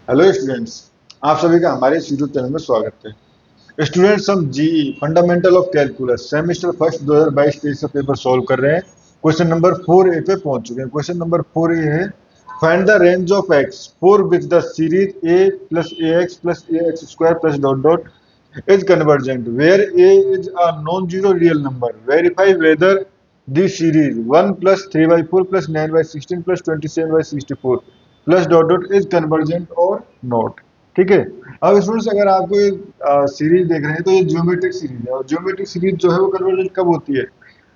Hello students. आप सभी का हमारे इस यूट्यूब चैनल में स्वागत है। स्टूडेंट्स, हम GE fundamental of calculus semester first 2022-23 का पेपर सॉल्व कर रहे हैं। क्वेश्चन नंबर 4A पे पहुंच चुके हैं। क्वेश्चन नंबर 4A है, find the range of x for which the series A plus a x plus a x square plus dot dot is convergent where a is a non-zero real number. Verify whether the series 1 plus 3 by 4 plus 9 by 16 plus 27 by 64 plus dot dot is convergent or not. ठीक है। अब students, अगर आपको ये series देख रहे हैं तो ये ज्योमेट्रिक सीरीज है, और ज्योमेट्रिक सीरीज जो है वो कन्वर्जेंट कब होती है?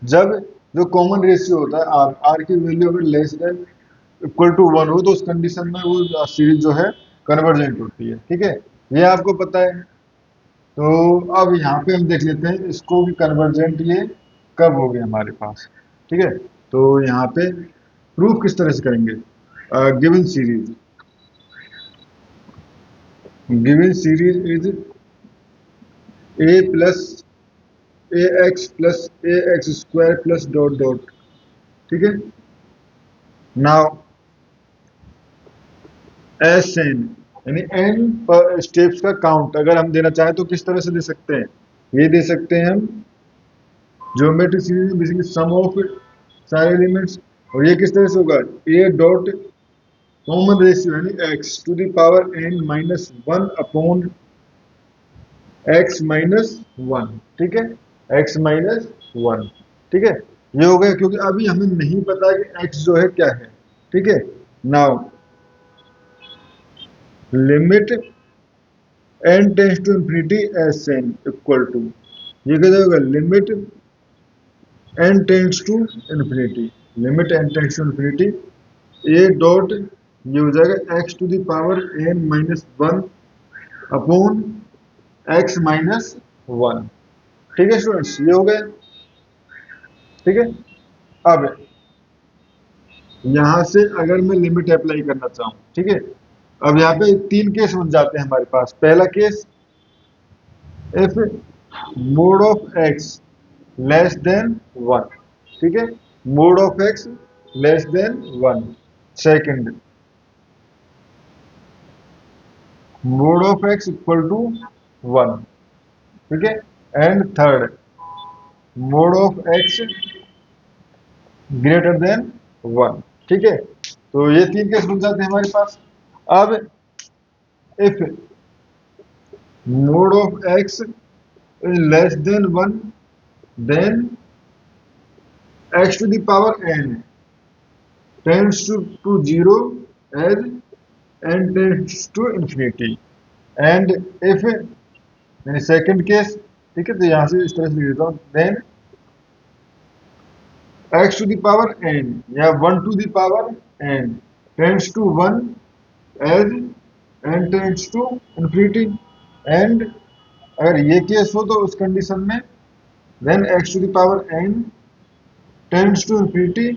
जब जो कॉमन रेशियो होता है आर आर की वैल्यू अगर लेस देन इक्वल टू 1 हो तो उस कंडीशन में वो सीरीज जो है कन्वर्जेंट होती है। ठीक है, ये आपको पता है। तो अब यहाँ पे हम देख लेते हैं इसको कि कन्वर्जेंट ये कब हो गए हमारे पास। ठीक है, तो यहाँ पे प्रूफ किस तरह से करेंगे? Given series, given series is a plus a x plus a x square plus dot dot. ठीक है, नाउ एस एन यानी एन स्टेप्स का काउंट अगर हम देना चाहें तो किस तरह से दे सकते हैं? ये दे सकते हैं हम ज्योमेट्रिक सीरीज में बेसिकली सम ऑफ सारे एलिमेंट्स। और ये किस तरह से होगा? ए डॉट कॉमन रेशियो यानी x to the power n minus one upon x minus one. ठीक है, एक्स माइनस वन। ठीक है, ये हो गया क्योंकि अभी हमें नहीं पता कि एक्स जो है क्या है। ठीक है, now limit n tends to infinity S n equal to, ये क्या होगा? Limit n tends to infinity, limit n tends to infinity a dot, ये हो जाएगा x to the power n minus one upon x minus one. ठीक है students, ये हो गया। ठीक है, अब यहां से अगर मैं लिमिट अप्लाई करना चाहूं, ठीक है, अब यहाँ पे तीन केस बन जाते हैं हमारे पास। पहला case, if mod of x less than one. ठीक है, mod of x less than one. Second, mod of x equal to one. ठीक है, and third, mod of x greater than one. ठीक है, तो ये तीन केस बन जाते हैं हमारे पास। अब if mod of x is less than one, then x to the power n tends to zero as n tends to infinity. And if second case, ठीक है, तो यहां से इस तरह से लिख देता हूं, then x to the power n या one to the power n tends to one as n tends to infinity. And अगर ये केस हो तो उस कंडीशन में then x to the power n tends to infinity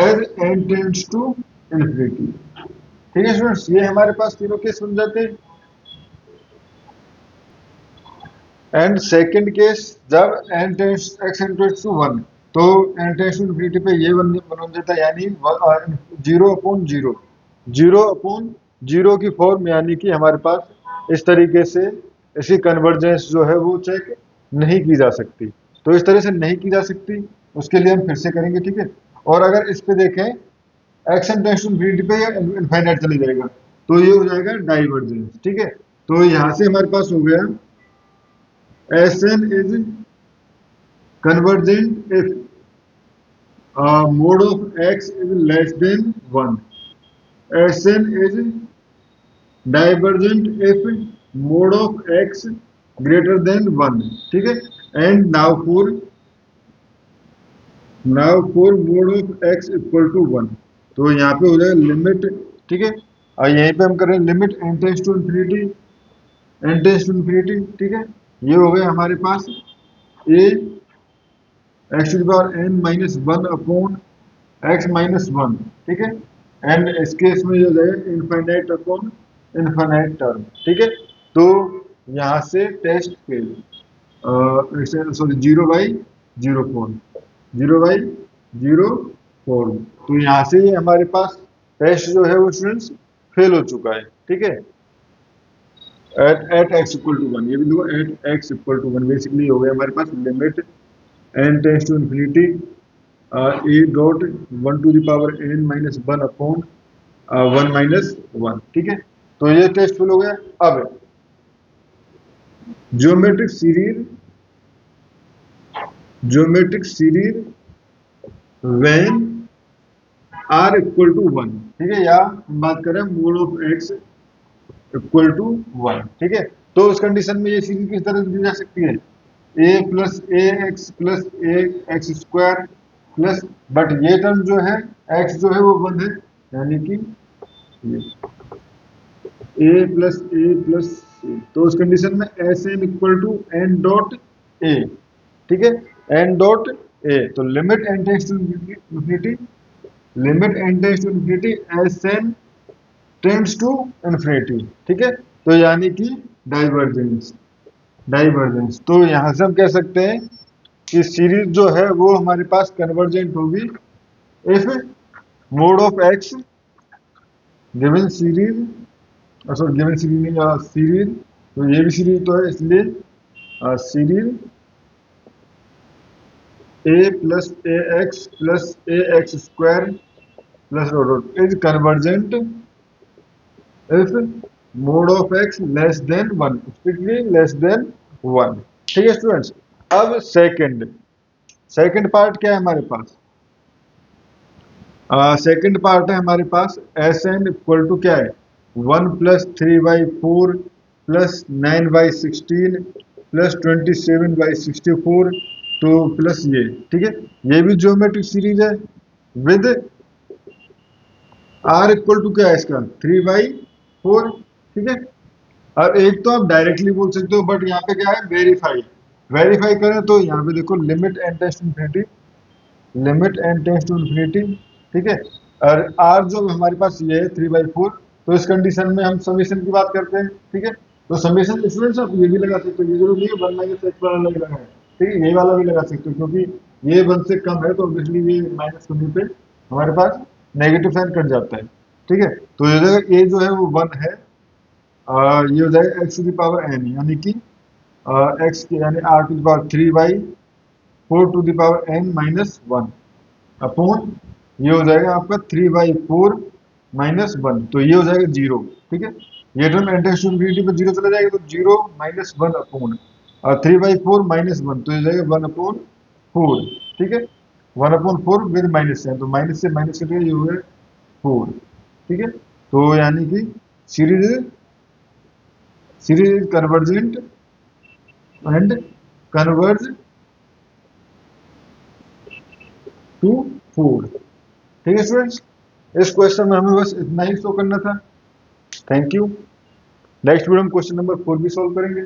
as n tends to infinity. ठीक है students, ये हमारे पास तीनों केस बन जाते हैं। एंड सेकंड केस, जब n tends x n tends to one, तो एन टेंड्स टू इंफिनिटी पे ये बन जाता है, यानी zero upon zero, zero upon zero की फॉर्म, यानी कि हमारे पास इस तरीके से इसकी कन्वर्जेंस जो है वो चेक नहीं की जा सकती। तो इस तरह से नहीं की जा सकती, उसके लिए हम फिर से करेंगे। ठीक है, और अगर इस पे देखें x n tends to infinity पे या इनफाइनाइट चले जाएगा तो ये हो जाएगा डाइवर्जेंस। ठीक है, तो यहां से हमारे पास हो गया Sn is convergent if mode of x is less than 1. Sn is divergent if mode of x greater than 1. ठीक है, and now for mode of x equal to 1, तो यहाँ पे हो जाएगा लिमिट। ठीक है, और यहीं पे हम कर रहे हैं limit n tends to infinity, n tends to infinity. ठीक है, ये हो गया हमारे पास a x to the power n minus one upon x minus one. ठीक है, एंड इस केस में जो है इनफाइनाइट अपॉन इनफाइनाइट टर्म। ठीक है, तो यहाँ से test fail, sorry zero by zero form, zero by zero form. तो यहाँ से हमारे पास टेस्ट जो है वो स्टूडेंट्स फेल हो चुका है, ठीक है। At x equal to one, ये भी देखो at x equal to one, basically हो गया हमारे पास limit n tends to infinity a dot one to the power n minus one upon one minus one, ठीक है। तो ये टेस्ट फेल हो गया। अब geometric series, geometric series when r equal to one, ठीक है, या हम बात करें mod of x equal to one, ठीक है। तो उस कंडीशन में ये सीरीज किस तरह से दी जा सकती है, a plus a x plus a x square plus, but ये टर्म जो है एक्स जो है वो वन है, यानी कि ए प्लस ए प्लस ए। तो उस कंडीशन में S n equal to n dot a, ठीक है, एन डॉट ए। तो limit n tends to infinity, limit n tends to infinity S n tends to infinity, ठीक है। तो यानी कि डाइवर्जेंस, डाइवर्जेंस। तो यहां से हम कह सकते हैं कि सीरीज जो है वो हमारे पास कन्वर्जेंट होगी if mod of x given series, sorry given series नहीं, सीरीज, तो ये भी सीरीज तो है, इसलिए series A plus a x square plus dot is convergent if mod of x less than one, strictly less than one, ठीक है students. अब सेकंड, सेकंड पार्ट क्या है हमारे पास, सेकंड पार्ट है हमारे पास एस एन इक्वल टू क्या है, one plus three by four plus nine by sixteen plus twenty seven by sixty four, तो प्लस ये, ठीक है, ये भी ज्योमेट्रिक सीरीज है विद आर इक्वल टू क्या है इसका, थ्री बाई फोर, ठीक है। अब एक तो आप डायरेक्टली बोल सकते हो, बट यहाँ पे क्या है वेरीफाई, वेरीफाई करें तो यहाँ पे देखो limit n tends to infinity, limit n tends to infinity, ठीक है। और आर जो हमारे पास ये है थ्री बाई फोर, तो इस कंडीशन में हम समेशन की बात करते हैं, ठीक है। तो समेशन स्टूडेंट्स आप ये भी लगा सकते हो, ये जरूरी नहीं है वन माइनस एक्स वाला नहीं लगा है, ठीक है, ये वाला भी लगा सकते हो, क्योंकि ये वन से कम है तो ऑब्वियसली ये माइनस करने पे हमारे पास नेगेटिव साइन कट जाता है, ठीक है। तो ये जो है वो वन है, ये हो जाएगा x to the power n, यानी कि एक्स यानी r to the power three by four to the power n minus one upon, ये हो जाएगा आपका three by four minus one, तो ये हो जाएगा जीरो, ठीक है। ये term n tends to infinity पर जीरो चला जाएगा, तो zero minus one upon three by four minus one, तो ये जाएगा वन अपॉन फोर, ठीक है, one upon four with minus है, तो माइनस से माइनस कटेगा, ये हो गया फोर, ठीक है। तो यानी कि series, series is convergent and converge to four, ठीक है स्टूडेंट्स। इस क्वेश्चन में हमें बस इतना ही शो करना था। Thank you. नेक्स्ट वीडियो में क्वेश्चन नंबर 4 भी सॉल्व करेंगे।